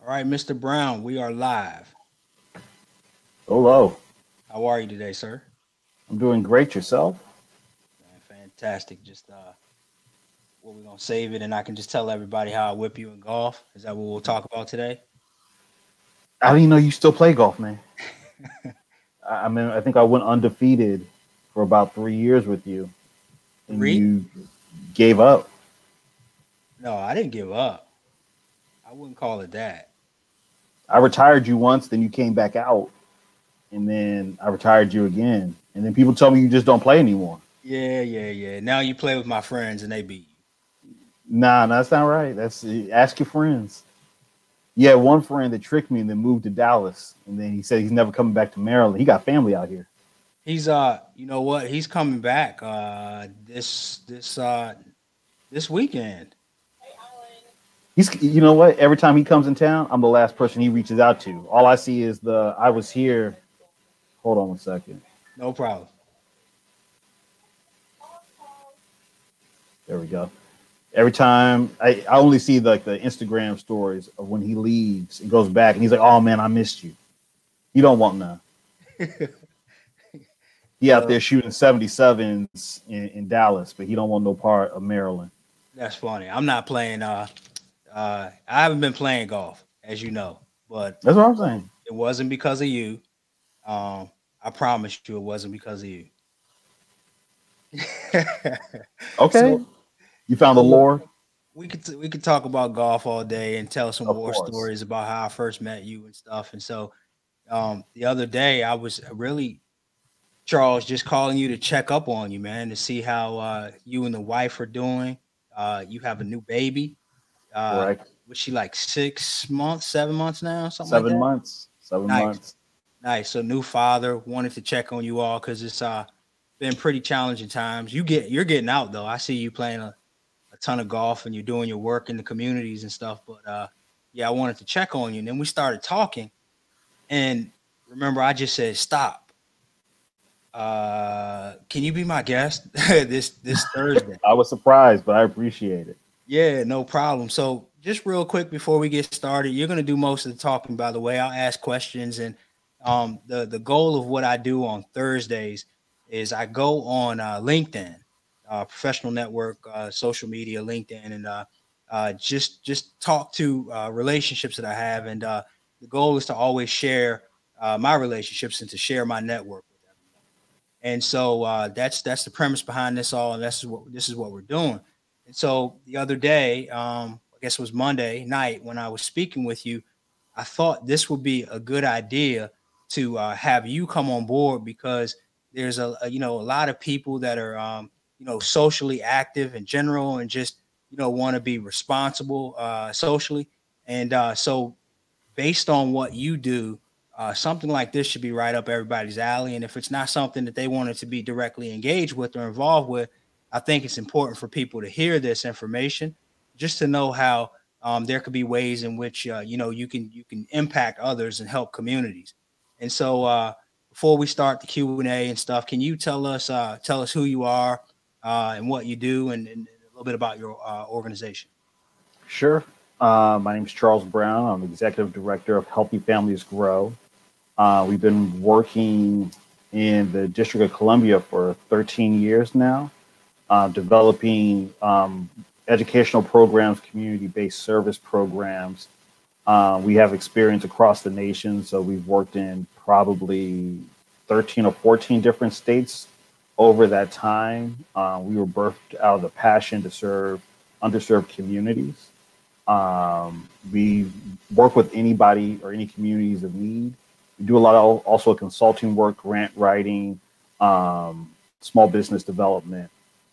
All right, Mr. Brown, we are live. Hello. How are you today, sir? I'm doing great. Yourself? Man, fantastic. Just what we're gonna save it, and I can just tell everybody how I whip you in golf. Is that what we'll talk about today? I didn't know you still play golf, man. I mean, I think I went undefeated for about 3 years with you, and Three? you gave up. No, I didn't give up. I wouldn't call it that. I retired you once, then you came back out, and then I retired you again. And then people tell me you just don't play anymore. Yeah. Now you play with my friends and they beat you. Nah, that's not right. That's ask your friends. You had one friend that tricked me and then moved to Dallas, and then he said he's never coming back to Maryland. He got family out here. He's you know what? He's coming back this weekend. You know what? Every time he comes in town, I'm the last person he reaches out to. All I see is the I was here. Hold on one second. No problem. There we go. Every time I only see like the Instagram stories of when he leaves and goes back and he's like, "Oh man, I missed you." You don't want none. He out there shooting 77s in Dallas, but he don't want no part of Maryland. That's funny. I'm not playing. I haven't been playing golf, as you know, but That's what I'm saying. it wasn't because of you. I promise you, it wasn't because of you. Okay. So, You found the so lore? we could talk about golf all day and tell some Of war course. stories about how I first met you and stuff. And so the other day I was really Charles just calling you to check up on you, man, to see how you and the wife are doing. You have a new baby. Uh, Correct. was she like 6 months, 7 months now, something like 7 that? months. 7 Nice, months. nice. So new father wanted to check on you all because it's been pretty challenging times. You're getting out though. I see you playing a ton of golf and you're doing your work in the communities and stuff. But yeah, I wanted to check on you. And then we started talking. And remember, I just said, stop. Can you be my guest this Thursday? I was surprised, but I appreciate it. Yeah, no problem. So just real quick before we get started, you're gonna do most of the talking, by the way. I'll ask questions and the goal of what I do on Thursdays is I go on LinkedIn, professional network, social media, LinkedIn, and just talk to relationships that I have. And the goal is to always share my relationships and to share my network with everyone. And so that's the premise behind this all, and this is what we're doing. And so the other day, I guess it was Monday night when I was speaking with you, I thought this would be a good idea to have you come on board because there's a lot of people that are socially active in general and just want to be responsible socially, and so based on what you do, something like this should be right up everybody's alley. And if it's not something that they wanted to be directly engaged with or involved with, I think it's important for people to hear this information, just to know how there could be ways in which you can impact others and help communities. And so, before we start the Q&A and stuff, can you tell us who you are and what you do, and a little bit about your organization? Sure. My name is Charles Brown. I'm executive director of Healthy Families Grow. We've been working in the District of Columbia for 13 years now, developing educational programs, community-based service programs. We have experience across the nation, so we've worked in probably 13 or 14 different states over that time. We were birthed out of the passion to serve underserved communities. We work with anybody or any communities of need. We do a lot of also consulting work, grant writing, small business development.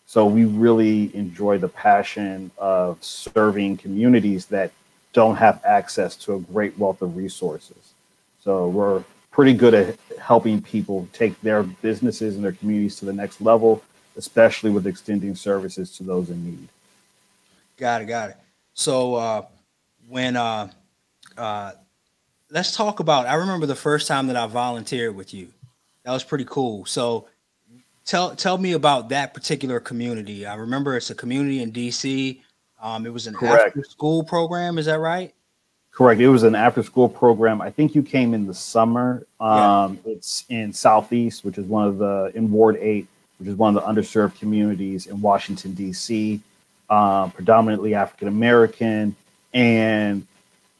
So we really enjoy the passion of serving communities that don't have access to a great wealth of resources. So we're pretty good at helping people take their businesses and their communities to the next level, especially with extending services to those in need. Got it. So when uh, let's talk about. I remember the first time that I volunteered with you. That was pretty cool. So tell me about that particular community. I remember it's a community in DC. It was an after Correct. school program. Is that right? Correct. It was an after school program. I think you came in the summer. Yeah. It's in Southeast, which is one of the, in Ward 8, which is one of the underserved communities in Washington, D.C., predominantly African American. And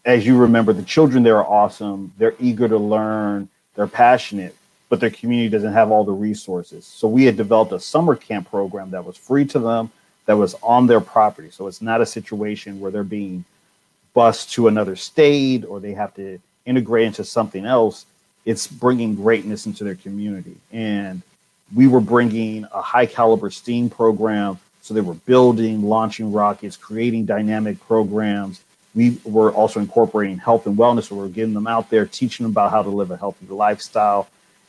as you remember, the children there are awesome. They're eager to learn. They're passionate, but their community doesn't have all the resources. So we had developed a summer camp program that was free to them, that was on their property. So it's not a situation where they're being bused to another state or they have to integrate into something else. It's bringing greatness into their community. And we were bringing a high caliber STEAM program. So they were building, launching rockets, creating dynamic programs. We were also incorporating health and wellness. So we were getting them out there, teaching them about how to live a healthy lifestyle.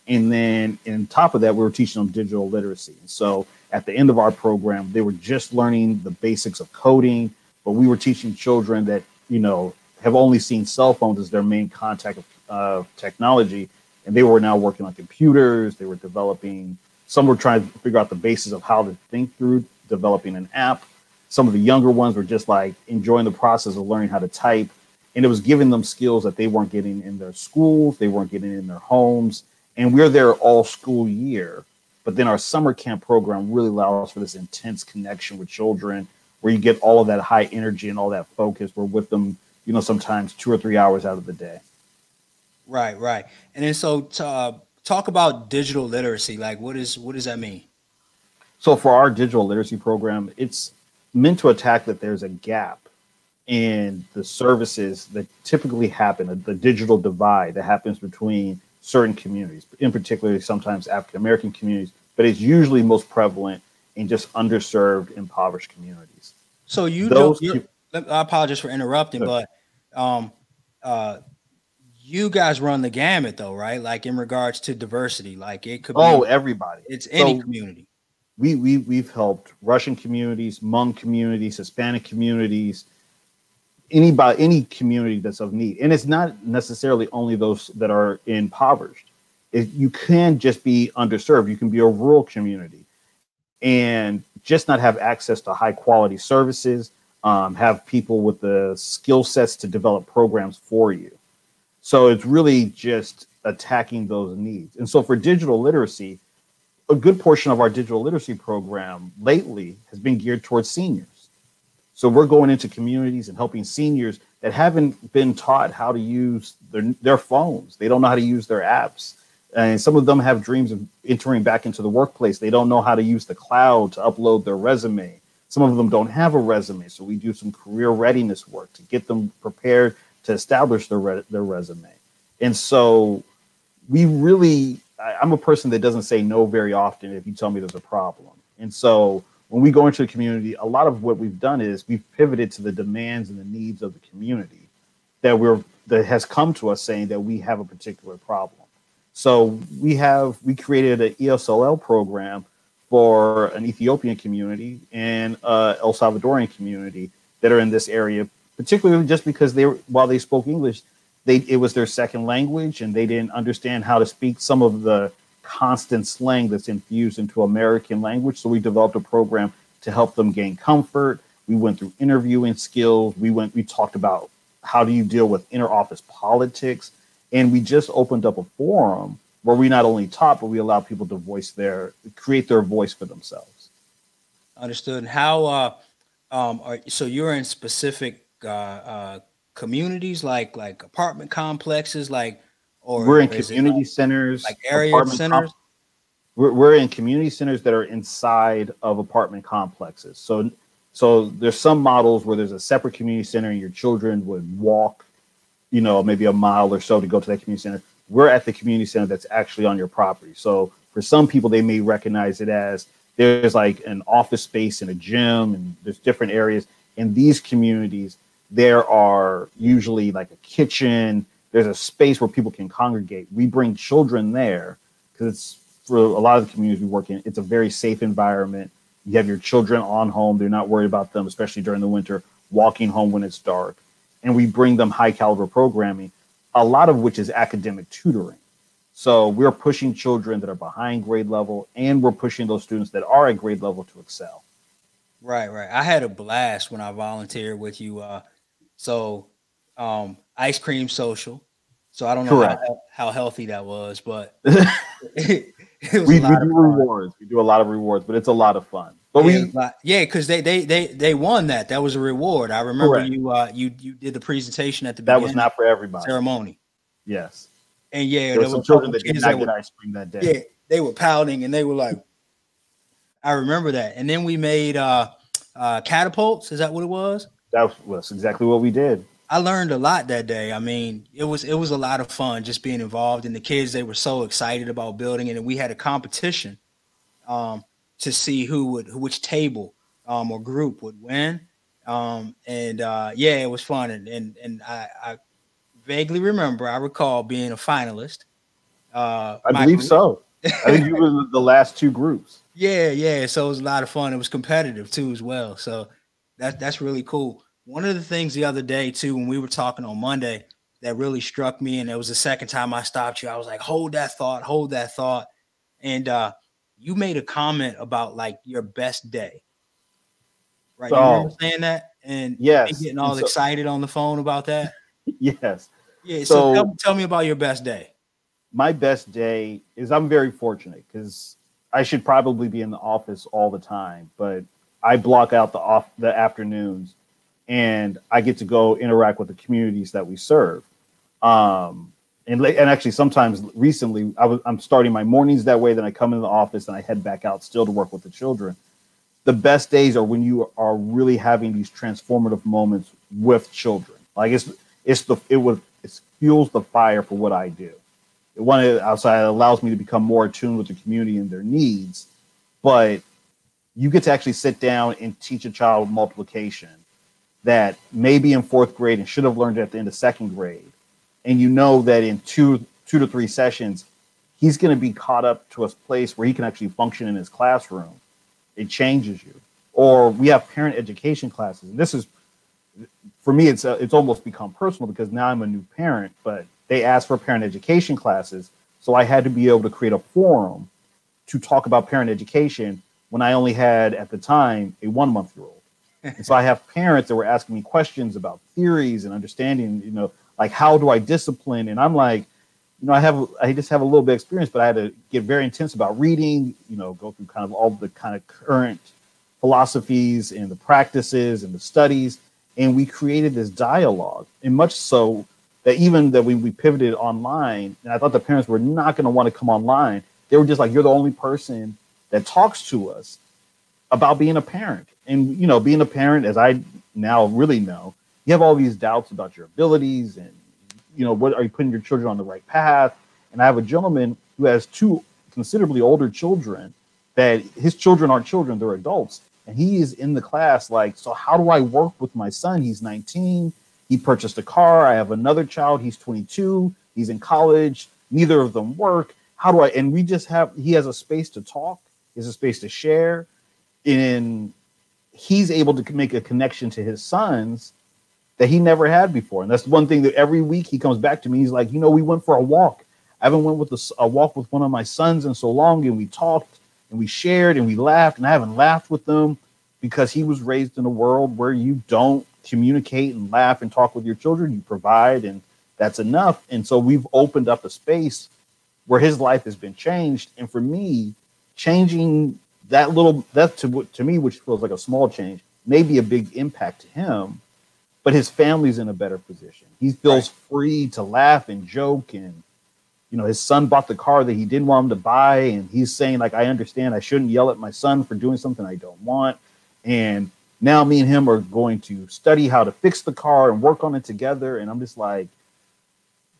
And then on top of that, we were teaching them digital literacy. So at the end of our program, they were just learning the basics of coding, but we were teaching children that, you know, have only seen cell phones as their main contact of technology. And they were now working on computers. They were developing, some were trying to figure out the basis of how to think through developing an app. Some of the younger ones were just like enjoying the process of learning how to type. And it was giving them skills that they weren't getting in their schools. They weren't getting in their homes. And we're there all school year. But then our summer camp program really allows for this intense connection with children where you get all of that high energy and all that focus. We're with them, you know, sometimes 2 or 3 hours out of the day. Right, right. And then so talk about digital literacy. Like what does that mean? So for our digital literacy program, it's meant to attack that there's a gap in the services that typically happen, the digital divide that happens between certain communities, in particular, sometimes African American communities, but it's usually most prevalent in just underserved, impoverished communities. So you do Those, I apologize for interrupting, but um uh you guys run the gamut though, right? Like in regards to diversity, like it could oh, be everybody. it's any So community. we've helped Russian communities, Hmong communities, Hispanic communities, anybody, any community that's of need. And it's not necessarily only those that are impoverished. You can just be underserved. You can be a rural community and just not have access to high quality services, have people with the skill sets to develop programs for you. So it's really just attacking those needs. And so for digital literacy, a good portion of our digital literacy program lately has been geared towards seniors. So we're going into communities and helping seniors that haven't been taught how to use their phones. They don't know how to use their apps. And some of them have dreams of entering back into the workplace. They don't know how to use the cloud to upload their resume. Some of them don't have a resume. So we do some career readiness work to get them prepared to establish their resume. And so we really, I'm a person that doesn't say no very often if you tell me there's a problem. And so when we go into the community, a lot of what we've done is we've pivoted to the demands and the needs of the community that has come to us saying that we have a particular problem. So we created an ESLL program for an Ethiopian community and El Salvadorian community that are in this area, particularly just because while they spoke English, it was their second language and they didn't understand how to speak some of the constant slang that's infused into American language. So we developed a program to help them gain comfort. We went through interviewing skills. We talked about how do you deal with interoffice politics. And we just opened up a forum where we not only taught, but we allow people to create their voice for themselves. Understood. And how so you're in specific communities like apartment complexes, like We're in is it community centers, like area centers? We're in community centers that are inside of apartment complexes. So there's some models where there's a separate community center and your children would walk, maybe a mile or so to go to that community center. We're at the community center that's actually on your property. So for some people, they may recognize it as there's like an office space and a gym and there's different areas. In these communities, there are usually like a kitchen. There's a space where people can congregate. We bring children there because it's, for a lot of the communities we work in, it's a very safe environment. You have your children on home. They're not worried about them, especially during the winter, walking home when it's dark. And we bring them high caliber programming, a lot of which is academic tutoring. So we're pushing children that are behind grade level, and we're pushing those students that are at grade level to excel. Right, right. I had a blast when I volunteered with you. So ice cream social. So I don't know Correct. how healthy that was, but we it was a lot of do fun. rewards. We do a lot of rewards, but it's a lot of fun. But Yeah, we yeah, because they won that. That was a reward. I remember correct. you did the presentation at the That was beginning not for everybody. ceremony, Yes, and yeah, there were there was some a couple children of that did kids not that get were ice cream that day. yeah they were pouting and they were like, I remember that. And then we made catapults. Is that what it was? That was exactly what we did. I learned a lot that day. I mean, it was a lot of fun just being involved, and the kids they were so excited about building it, and we had a competition um, to see which table or group would win. And yeah, it was fun, and I vaguely remember I recall being a finalist. I My believe group, so. I think you were the last two groups. yeah, yeah. So it was a lot of fun. It was competitive too as well. So that's really cool. One of the things the other day too, when we were talking on Monday, that really struck me, and it was the second time I stopped you. I was like, hold that thought. And you made a comment about like your best day, right? You remember So saying that, and me yes, getting and all so excited on the phone about that. yes. Yeah. So So tell me about your best day. my best day is I'm very fortunate because I should probably be in the office all the time, but I block out the afternoons and I get to go interact with the communities that we serve. And actually sometimes recently I'm starting my mornings that way. Then I come into the office and I head back out still to work with the children. The best days are when you are really having these transformative moments with children. Like it fuels the fire for what I do. One outside allows me to become more attuned with the community and their needs, but you get to actually sit down and teach a child multiplication that may be in fourth grade and should have learned it at the end of second grade. And you know that in two to three sessions, he's going to be caught up to a place where he can actually function in his classroom. It changes you. Or we have parent education classes. And this is, for me, it's almost become personal because now I'm a new parent, but they asked for parent education classes. So I had to be able to create a forum to talk about parent education when I only had at the time a 1 month-year-old. And so I have parents that were asking me questions about theories and understanding, like how do I discipline? And I'm like, I just have a little bit of experience, but I had to get very intense about reading, go through kind of all the kind of current philosophies and the practices and the studies. And we created this dialogue, and much so that even that we pivoted online, and I thought the parents were not going to want to come online. They were just like, you're the only person that talks to us about being a parent. And, being a parent, as I now really know, you have all these doubts about your abilities and, what are you putting your children on the right path? And I have a gentleman who has two considerably older children that his children aren't children, they're adults. And he is in the class like, so how do I work with my son? He's 19. He purchased a car. I have another child. He's 22. He's in college. Neither of them work. How do I? And he has a space to talk. He has a space to share. And he's able to make a connection to his sons that he never had before. And that's one thing that every week he comes back to me. He's like, we went for a walk. I haven't went with a walk with one of my sons in so long. And we talked and we shared and we laughed. And I haven't laughed with them because he was raised in a world where you don't communicate and laugh and talk with your children. You provide, and that's enough. And so we've opened up a space where his life has been changed. And for me, changing that to me, which feels like a small change, may be a big impact to him, but his family's in a better position. He feels free to laugh and joke. And, his son bought the car that he didn't want him to buy. And he's saying, like, I understand I shouldn't yell at my son for doing something I don't want. And now me and him are going to study how to fix the car and work on it together. And I'm just like,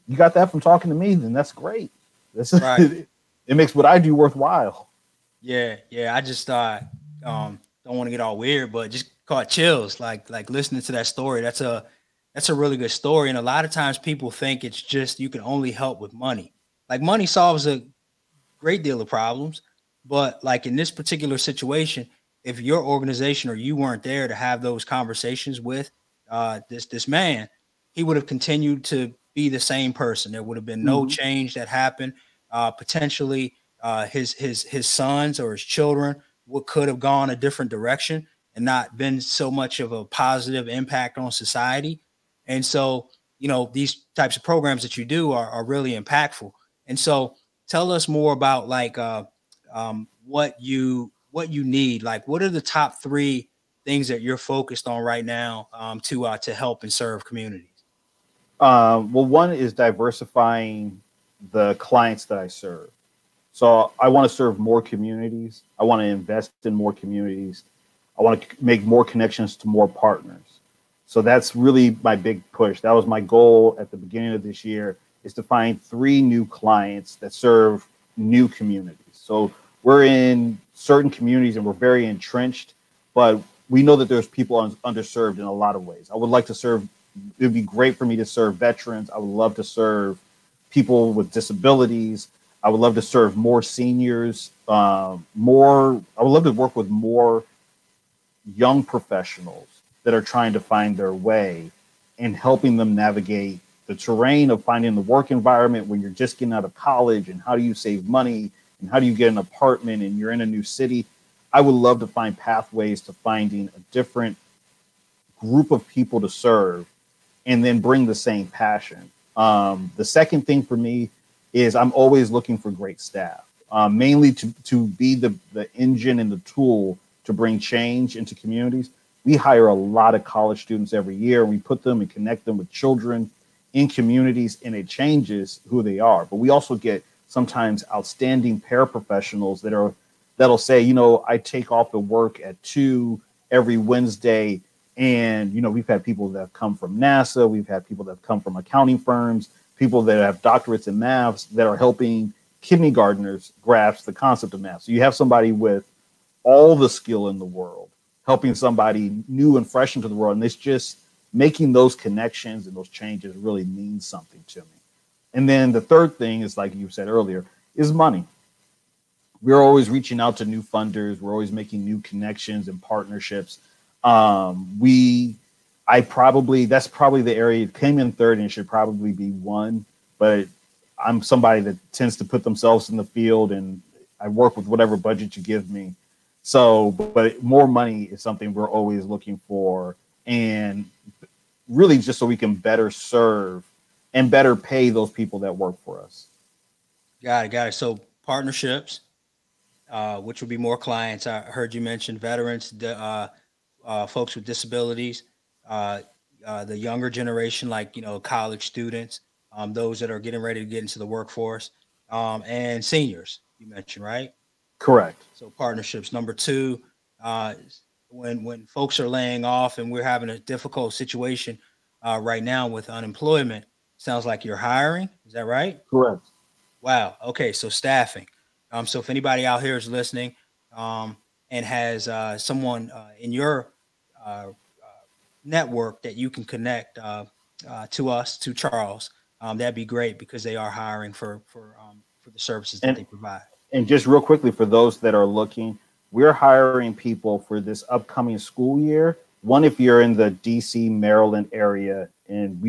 you got that from talking to me? Then that's great. It makes what I do worthwhile. Yeah, yeah. I just don't want to get all weird, but just caught chills. Like listening to that story. That's a really good story. And a lot of times people think it's just you can only help with money. Like money solves a great deal of problems, but like in this particular situation, if your organization or you weren't there to have those conversations with this man, he would have continued to be the same person. There would have been no change that happened. Potentially, his sons or his children could have gone a different direction and not been so much of a positive impact on society. And so these types of programs that you do are really impactful. And so tell us more about like what you need. Like, what are the top three things that you're focused on right now to help and serve communities? Well, one is diversifying the clients that I serve. So I want to serve more communities. I want to invest in more communities. I want to make more connections to more partners. So that's really my big push. That was my goal at the beginning of this year, is to find 3 new clients that serve new communities. So we're in certain communities and we're very entrenched, but we know that there's people underserved in a lot of ways. I would like to serve, it would be great for me to serve veterans. I would love to serve people with disabilities. I would love to serve more seniors, I would love to work with more young professionals that are trying to find their way and helping them navigate the terrain of finding the work environment when you're just getting out of college, and how do you save money and how do you get an apartment and you're in a new city. I would love to find pathways to finding a different group of people to serve and then bring the same passion. The second thing for me is I'm always looking for great staff, mainly to be the engine and the tool to bring change into communities. We hire a lot of college students every year. We put them and connect them with children in communities, and it changes who they are. But we also get sometimes outstanding paraprofessionals that'll say, I take off the work at 2 every Wednesday. And, we've had people that have come from NASA. We've had people that have come from accounting firms, people that have doctorates in maths that are helping kindergartners grasp the concept of math. So you have somebody with all the skill in the world helping somebody new and fresh into the world. And it's just making those connections and those changes really means something to me. And then the third thing is, like you said earlier, is money. We're always reaching out to new funders. We're always making new connections and partnerships. That's probably the area. It came in third and it should probably be 1, but I'm somebody that tends to put themselves in the field, and I work with whatever budget you give me. So, but more money is something we're always looking for, and really just so we can better serve and better pay those people that work for us. Got it. So partnerships, which would be more clients. I heard you mention veterans, folks with disabilities, the younger generation, like, college students, those that are getting ready to get into the workforce, and seniors, you mentioned, right? Correct. So partnerships. Number 2, when folks are laying off and we're having a difficult situation right now with unemployment, sounds like you're hiring. Is that right? Correct. Wow. Okay. So staffing. So if anybody out here is listening and has someone in your network that you can connect to us, to Charles, that'd be great, because they are hiring for the services that they provide. And just real quickly, for those that are looking, we're hiring people for this upcoming school year. One, if you're in the DC, Maryland area, and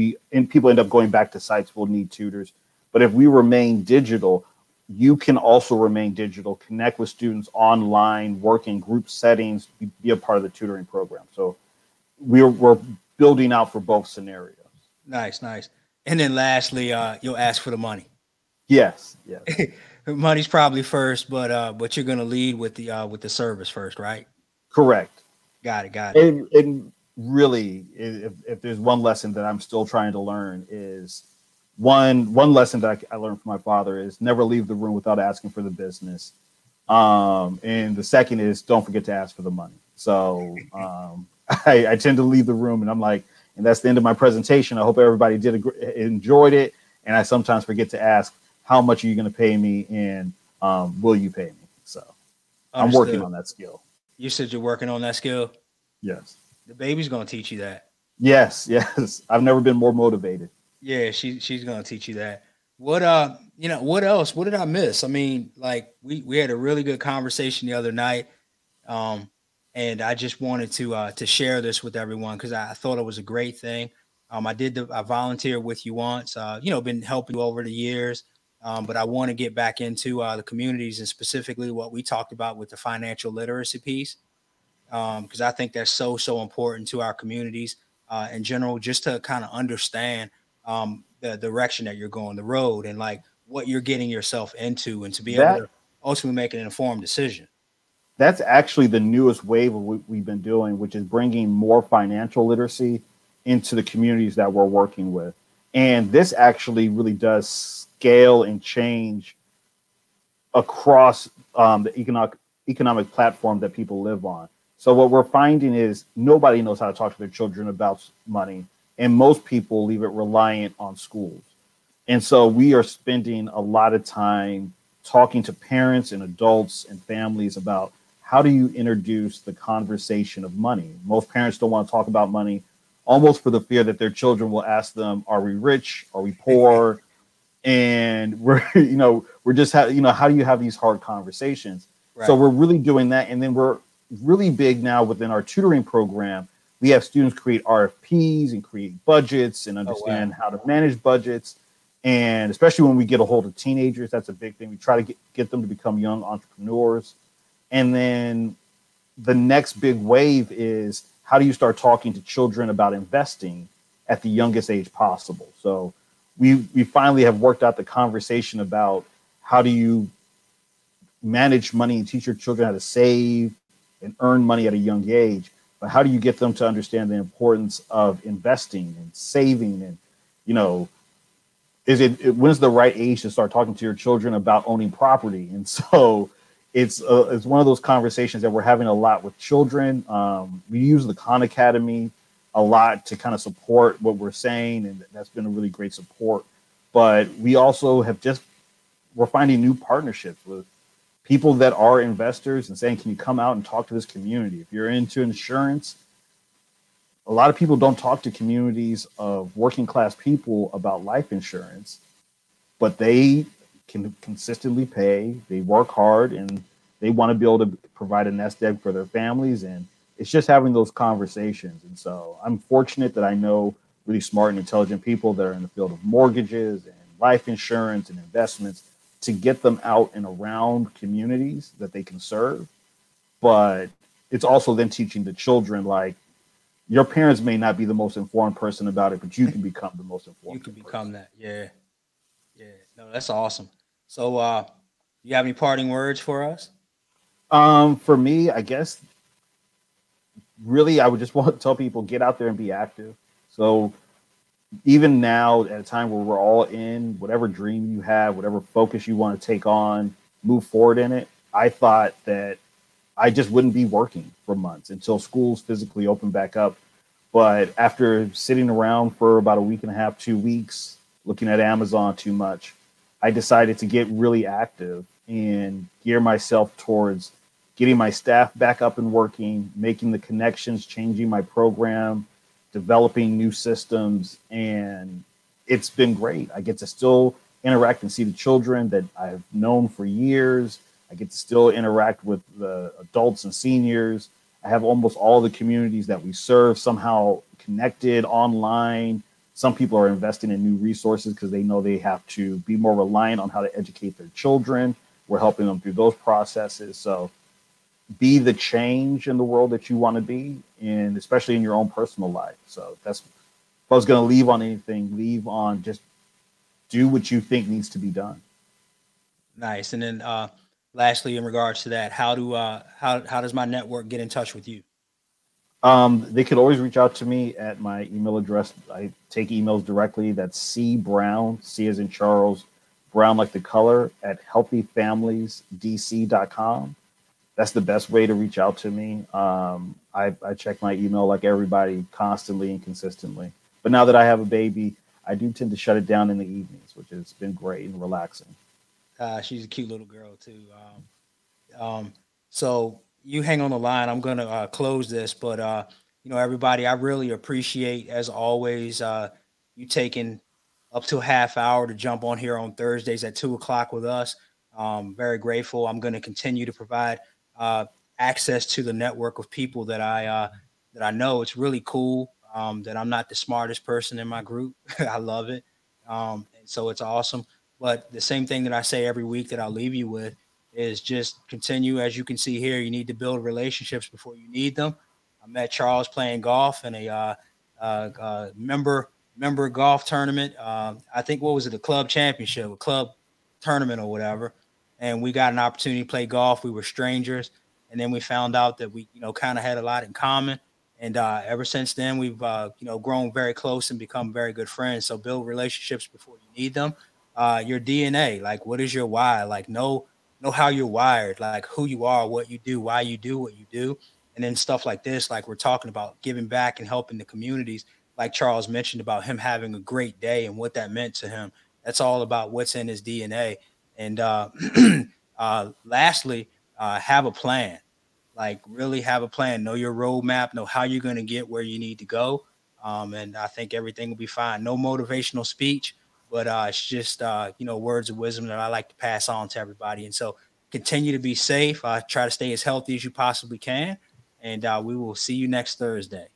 people end up going back to sites, we'll need tutors. But if we remain digital, you can also remain digital, connect with students online, work in group settings, be a part of the tutoring program. So we're building out for both scenarios. Nice. And then lastly, you'll ask for the money. Yes. Money's probably first, but you're going to lead with the service first, right? Correct. Got it. And really, if there's one lesson that I'm still trying to learn, is one lesson that I learned from my father is never leave the room without asking for the business. And the second is don't forget to ask for the money. So I tend to leave the room and I'm like, and that's the end of my presentation. I hope everybody enjoyed it. And I sometimes forget to ask, how much are you going to pay me, and will you pay me? So I'm working on that skill. You said you're working on that skill? Yes. The baby's going to teach you that. Yes. I've never been more motivated. Yeah, she's going to teach you that. What what else? What did I miss? I mean, like we had a really good conversation the other night. And I just wanted to share this with everyone because I thought it was a great thing. I volunteered with you once, been helping you over the years. But I want to get back into the communities and specifically what we talked about with the financial literacy piece, because I think that's so important to our communities in general, just to kind of understand the direction that you're going, the road, and like what you're getting yourself into, and to be able That to ultimately make an informed decision. that's actually the newest wave of what we've been doing, which is bringing more financial literacy into the communities that we're working with. And this actually really does scale and change across the economic platform that people live on. So what we're finding is nobody knows how to talk to their children about money, and most people leave it reliant on schools. And so we are spending a lot of time talking to parents and adults and families about how do you introduce the conversation of money. Most parents don't want to talk about money, almost for the fear that their children will ask them, "Are we rich? Are we poor?" And we're we're just how do you have these hard conversations? So Right. we're really doing that, and then we're really big now within our tutoring program. We have students create RFPs and create budgets and Oh wow. understand how to manage budgets. And especially when we get a hold of teenagers, that's a big thing. We try to get them to become young entrepreneurs. And then the next big wave is how do you start talking to children about investing at the youngest age possible? So we finally have worked out the conversation about how do you manage money and teach your children how to save and earn money at a young age, but how do you get them to understand the importance of investing and saving? And you know when's the right age to start talking to your children about owning property? And so it's one of those conversations that we're having a lot with children. We use the Khan Academy a lot to kind of support what we're saying, and that's been a really great support. But we also we're finding new partnerships with people that are investors and saying, can you come out and talk to this community? If you're into insurance, a lot of people don't talk to communities of working class people about life insurance, but they can consistently pay, they work hard, and they want to be able to provide a nest egg for their families. And it's just having those conversations. And so I'm fortunate that I know really smart and intelligent people that are in the field of mortgages and life insurance and investments to get them out and around communities that they can serve. But it's also then teaching the children, like, your parents may not be the most informed person about it, but you can become the most You informed could become person. that. Yeah. Yeah. No, that's awesome. So you have any parting words for us? For me, I guess really I would just want to tell people get out there and be active. So even now, at a time where we're all in, whatever dream you have, whatever focus you want to take on, move forward in it. I thought that I just wouldn't be working for months until schools physically open back up. But after sitting around for about a week and a half, 2 weeks, looking at Amazon too much, I decided to get really active and gear myself towards getting my staff back up and working, making the connections, changing my program, developing new systems. And it's been great. I get to still interact and see the children that I've known for years. I get to still interact with the adults and seniors. I have almost all the communities that we serve somehow connected online. Some people are investing in new resources because they know they have to be more reliant on how to educate their children. We're helping them through those processes. So be the change in the world that you want to be, and especially in your own personal life. So that's, if I was going to leave on anything, leave on just do what you think needs to be done. Nice. And then lastly, in regards to that, how does my network get in touch with you? They could always reach out to me at my email address. I take emails directly. That's C Brown, C as in Charles, Brown like the color, at healthyfamiliesdc.com. That's the best way to reach out to me. I check my email like everybody constantly and consistently. But now that I have a baby, I do tend to shut it down in the evenings, which has been great and relaxing. She's a cute little girl too. So you hang on the line. I'm gonna close this, but everybody, I really appreciate, as always, you taking up to a half hour to jump on here on Thursdays at 2 o'clock with us. Very grateful. I'm going to continue to provide uh, access to the network of people that I know. It's really cool that I'm not the smartest person in my group. I love it, and so it's awesome. But the same thing that I say every week that I'll leave you with is just continue. As you can see here, you need to build relationships before you need them. I met Charles playing golf, and a member member golf tournament. I think what was it, a club championship, a club tournament or whatever. And we got an opportunity to play golf. We were strangers, and then we found out that we, kind of had a lot in common. And ever since then, we've grown very close and become very good friends. So build relationships before you need them. Your DNA, like what is your why? Like know how you're wired, like who you are, what you do, why you do what you do, and then stuff like this, like we're talking about giving back and helping the communities. Like Charles mentioned about him having a great day and what that meant to him. That's all about what's in his DNA. And lastly, have a plan. Like really have a plan. Know your roadmap. Know how you're going to get where you need to go. And I think everything will be fine. No motivational speech, but it's just words of wisdom that I like to pass on to everybody. And so continue to be safe. Try to stay as healthy as you possibly can. And we will see you next Thursday.